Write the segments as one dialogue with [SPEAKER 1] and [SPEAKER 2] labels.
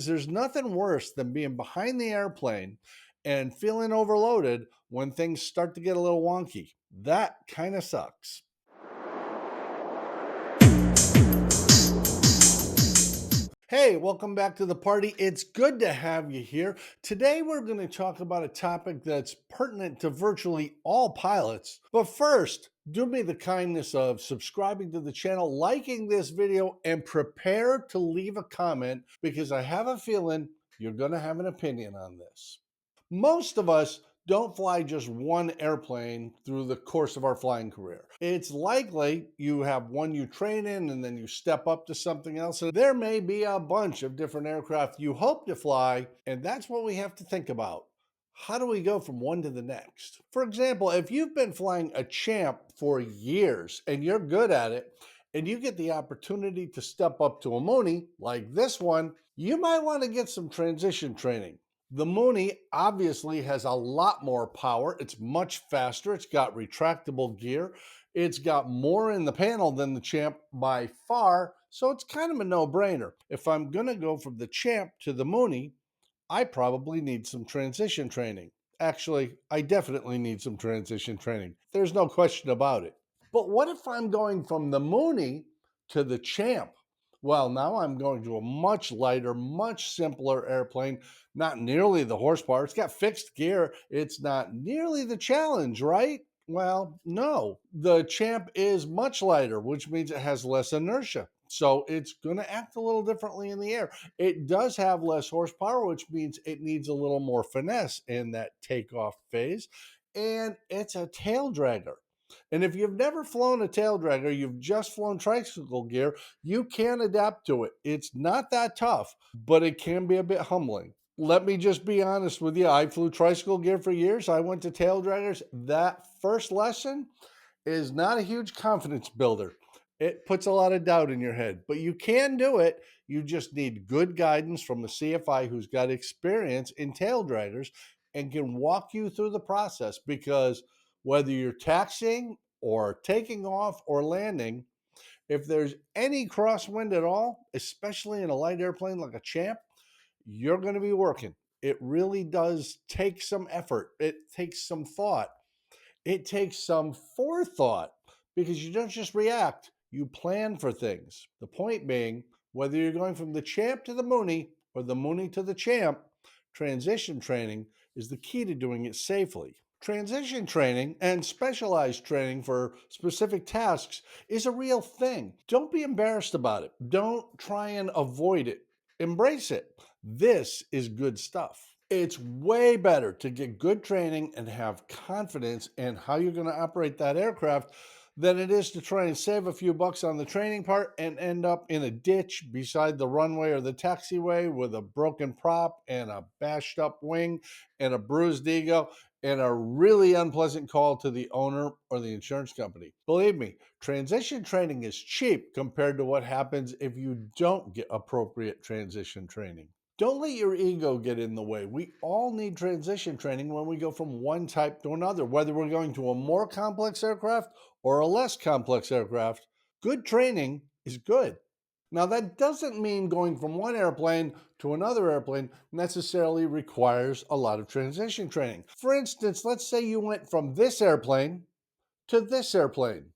[SPEAKER 1] There's nothing worse than being behind the airplane and feeling overloaded when things start to get a little wonky. That kind of sucks. Hey, welcome back to the party. It's good to have you here. Today, we're going to talk about a topic that's pertinent to virtually all pilots. But first, do me the kindness of subscribing to the channel, liking this video, and prepare to leave a comment because I have a feeling you're going to have an opinion on this. Most of us don't fly just one airplane through the course of our flying career. It's likely you have one you train in and then you step up to something else. And there may be a bunch of different aircraft you hope to fly, and that's what we have to think about. How do we go from one to the next? For example, if you've been flying a Champ for years and you're good at it, and you get the opportunity to step up to a Mooney like this one, you might want to get some transition training. The Mooney obviously has a lot more power. It's much faster. It's got retractable gear. It's got more in the panel than the Champ by far. So it's kind of a no-brainer. If I'm going to go from the Champ to the Mooney, I probably need some transition training. Actually, I definitely need some transition training. There's no question about it. But what if I'm going from the Mooney to the Champ? Well, now I'm going to a much lighter, much simpler airplane, not nearly the horsepower. It's got fixed gear. It's not nearly the challenge, right? Well, no. The Champ is much lighter, which means it has less inertia. So it's going to act a little differently in the air. It does have less horsepower, which means it needs a little more finesse in that takeoff phase. And it's a tail dragger. And if you've never flown a tail dragger, you've just flown tricycle gear, you can adapt to it. It's not that tough, but it can be a bit humbling. Let me just be honest with you. I flew tricycle gear for years. I went to tail draggers. That first lesson is not a huge confidence builder. It puts a lot of doubt in your head, but you can do it. You just need good guidance from a CFI who's got experience in tail draggers and can walk you through the process, because whether you're taxiing or taking off or landing, if there's any crosswind at all, especially in a light airplane like a Champ, you're going to be working. It really does take some effort. It takes some thought. It takes some forethought, because you don't just react, you plan for things. The point being, whether you're going from the Champ to the Mooney or the Mooney to the Champ, transition training is the key to doing it safely. Transition training and specialized training for specific tasks is a real thing. Don't be embarrassed about it. Don't try and avoid it. Embrace it. This is good stuff. It's way better to get good training and have confidence in how you're going to operate that aircraft than it is to try and save a few bucks on the training part and end up in a ditch beside the runway or the taxiway with a broken prop and a bashed up wing and a bruised ego and a really unpleasant call to the owner or the insurance company. Believe me, transition training is cheap compared to what happens if you don't get appropriate transition training. Don't let your ego get in the way. We all need transition training when we go from one type to another, whether we're going to a more complex aircraft or a less complex aircraft. Good training is good. Now, that doesn't mean going from one airplane to another airplane necessarily requires a lot of transition training. For instance, let's say you went from this airplane to this airplane.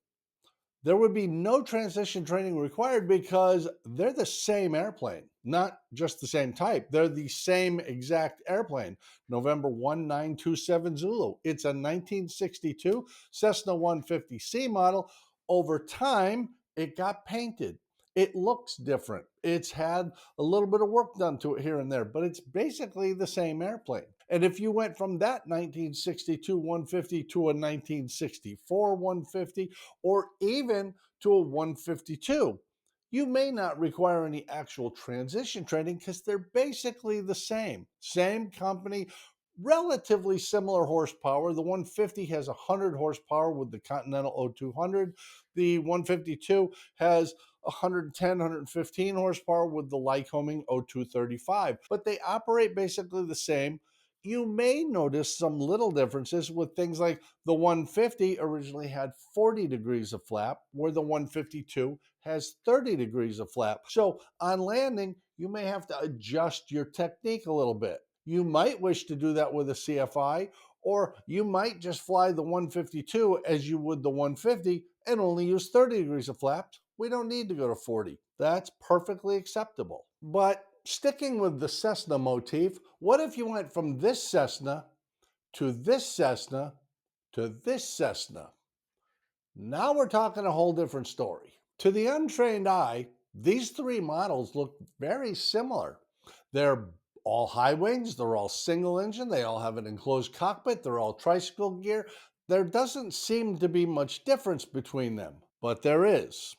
[SPEAKER 1] There would be no transition training required because they're the same airplane, not just the same type. They're the same exact airplane. November 1927 Zulu. It's a 1962 Cessna 150C model. Over time, it got painted. It looks different. It's had a little bit of work done to it here and there, but it's basically the same airplane. And if you went from that 1962 150 to a 1964 150, or even to a 152, you may not require any actual transition training because they're basically the same. Same company, relatively similar horsepower. The 150 has 100 horsepower with the Continental O200. The 152 has 110, 115 horsepower with the Lycoming O235, but they operate basically the same. You may notice some little differences with things like the 150 originally had 40 degrees of flap, where the 152 has 30 degrees of flap. So on landing, you may have to adjust your technique a little bit. You might wish to do that with a CFI, or you might just fly the 152 as you would the 150 and only use 30 degrees of flaps. We don't need to go to 40. That's perfectly acceptable. But sticking with the Cessna motif, what if you went from this Cessna to this Cessna to this Cessna? Now we're talking a whole different story. To the untrained eye, these three models look very similar. They're all high wings, they're all single engine, they all have an enclosed cockpit, they're all tricycle gear. There doesn't seem to be much difference between them, but there is.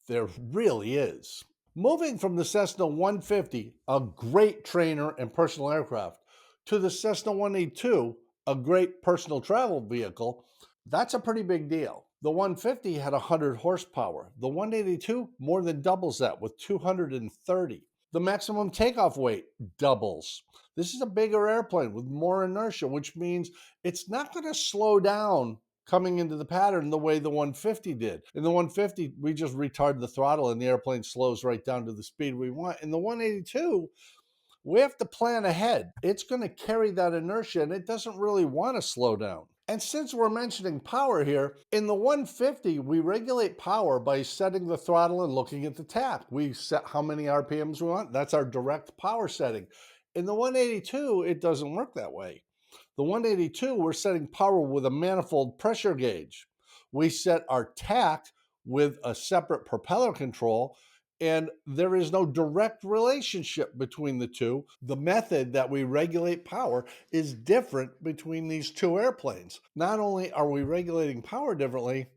[SPEAKER 1] There really is. Moving from the Cessna 150, a great trainer and personal aircraft, to the Cessna 182, a great personal travel vehicle, that's a pretty big deal. The 150 had 100 horsepower. The 182 more than doubles that with 230. The maximum takeoff weight doubles. This is a bigger airplane with more inertia, which means it's not going to slow down coming into the pattern the way the 150 did. In the 150, we just retard the throttle and the airplane slows right down to the speed we want. In the 182, we have to plan ahead. It's going to carry that inertia and it doesn't really want to slow down. And since we're mentioning power here, in the 150, we regulate power by setting the throttle and looking at the tach. We set how many RPMs we want. That's our direct power setting. In the 182, it doesn't work that way. The 182, we're setting power with a manifold pressure gauge. We set our tach with a separate propeller control, and there is no direct relationship between the two. The method that we regulate power is different between these two airplanes. Not only are we regulating power differently,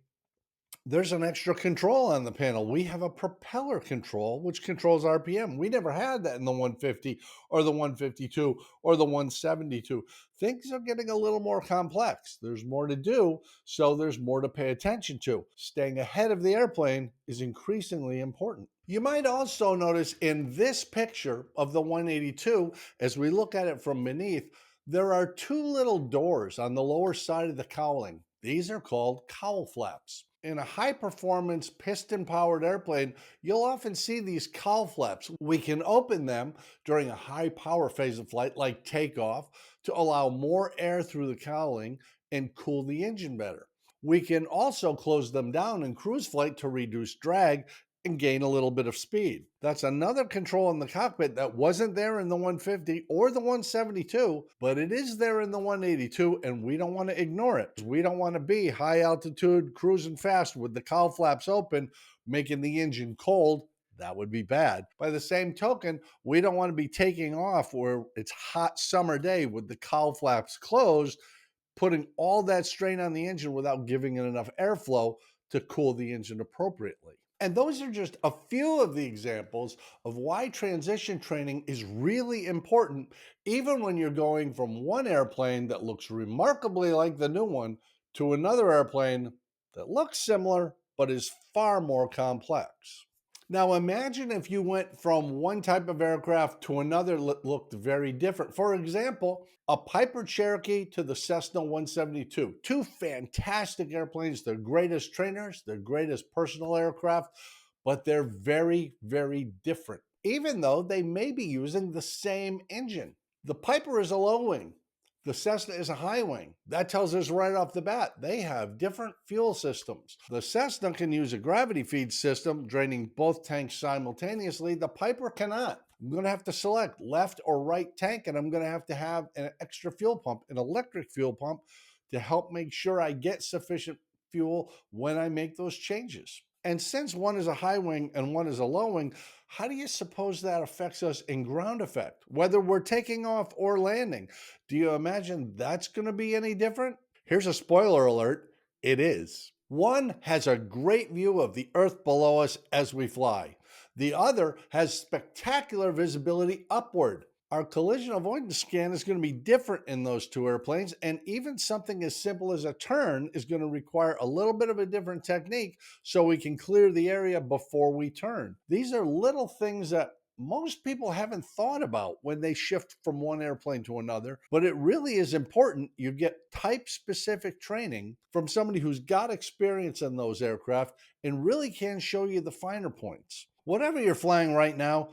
[SPEAKER 1] there's an extra control on the panel. We have a propeller control, which controls RPM. We never had that in the 150 or the 152 or the 172. Things are getting a little more complex. There's more to do, so there's more to pay attention to. Staying ahead of the airplane is increasingly important. You might also notice in this picture of the 182, as we look at it from beneath, there are two little doors on the lower side of the cowling. These are called cowl flaps. In a high-performance piston-powered airplane, you'll often see these cowl flaps. We can open them during a high-power phase of flight, like takeoff, to allow more air through the cowling and cool the engine better. We can also close them down in cruise flight to reduce drag and gain a little bit of speed. That's another control in the cockpit that wasn't there in the 150 or the 172, but it is there in the 182, and we don't want to ignore it. We don't want to be high altitude, cruising fast with the cowl flaps open, making the engine cold. That would be bad. By the same token, we don't want to be taking off where it's hot summer day with the cowl flaps closed, putting all that strain on the engine without giving it enough airflow to cool the engine appropriately. And those are just a few of the examples of why transition training is really important, even when you're going from one airplane that looks remarkably like the new one to another airplane that looks similar but is far more complex. Now imagine if you went from one type of aircraft to another that looked very different. For example, a Piper Cherokee to the Cessna 172. Two fantastic airplanes. They're great as trainers, they're great as personal aircraft, but they're very, very different, even though they may be using the same engine. The Piper is a low wing. The Cessna is a high wing. That tells us right off the bat, they have different fuel systems. The Cessna can use a gravity feed system, draining both tanks simultaneously. The Piper cannot. I'm going to have to select left or right tank, and I'm going to have an extra fuel pump, an electric fuel pump, to help make sure I get sufficient fuel when I make those changes. And since one is a high wing and one is a low wing, how do you suppose that affects us in ground effect, whether we're taking off or landing? Do you imagine that's going to be any different? Here's a spoiler alert. It is. One has a great view of the earth below us as we fly. The other has spectacular visibility upward. Our collision avoidance scan is going to be different in those two airplanes, and even something as simple as a turn is going to require a little bit of a different technique so we can clear the area before we turn. These are little things that most people haven't thought about when they shift from one airplane to another, but it really is important you get type-specific training from somebody who's got experience in those aircraft and really can show you the finer points. Whatever you're flying right now,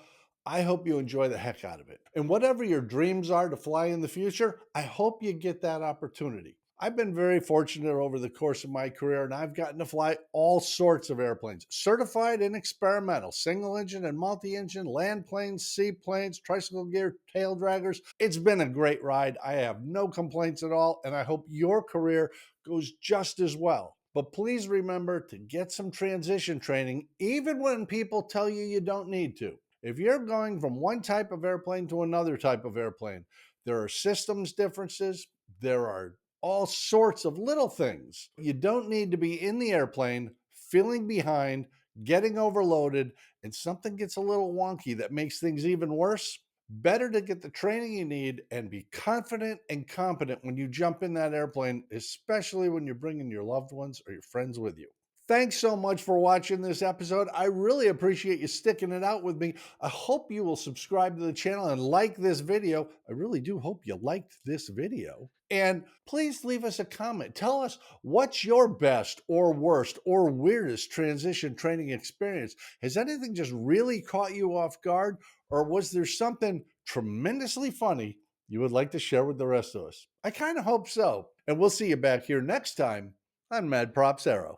[SPEAKER 1] I hope you enjoy the heck out of it. And whatever your dreams are to fly in the future, I hope you get that opportunity. I've been very fortunate over the course of my career, and I've gotten to fly all sorts of airplanes, certified and experimental, single engine and multi engine, land planes, seaplanes, tricycle gear, tail draggers. It's been a great ride. I have no complaints at all, and I hope your career goes just as well. But please remember to get some transition training, even when people tell you you don't need to. If you're going from one type of airplane to another type of airplane, there are systems differences, there are all sorts of little things. You don't need to be in the airplane, feeling behind, getting overloaded, and something gets a little wonky that makes things even worse. Better to get the training you need and be confident and competent when you jump in that airplane, especially when you're bringing your loved ones or your friends with you. Thanks so much for watching this episode. I really appreciate you sticking it out with me. I hope you will subscribe to the channel and like this video. I really do hope you liked this video. And please leave us a comment. Tell us what's your best or worst or weirdest transition training experience. Has anything just really caught you off guard? Or was there something tremendously funny you would like to share with the rest of us? I kind of hope so. And we'll see you back here next time on MadPropsAero.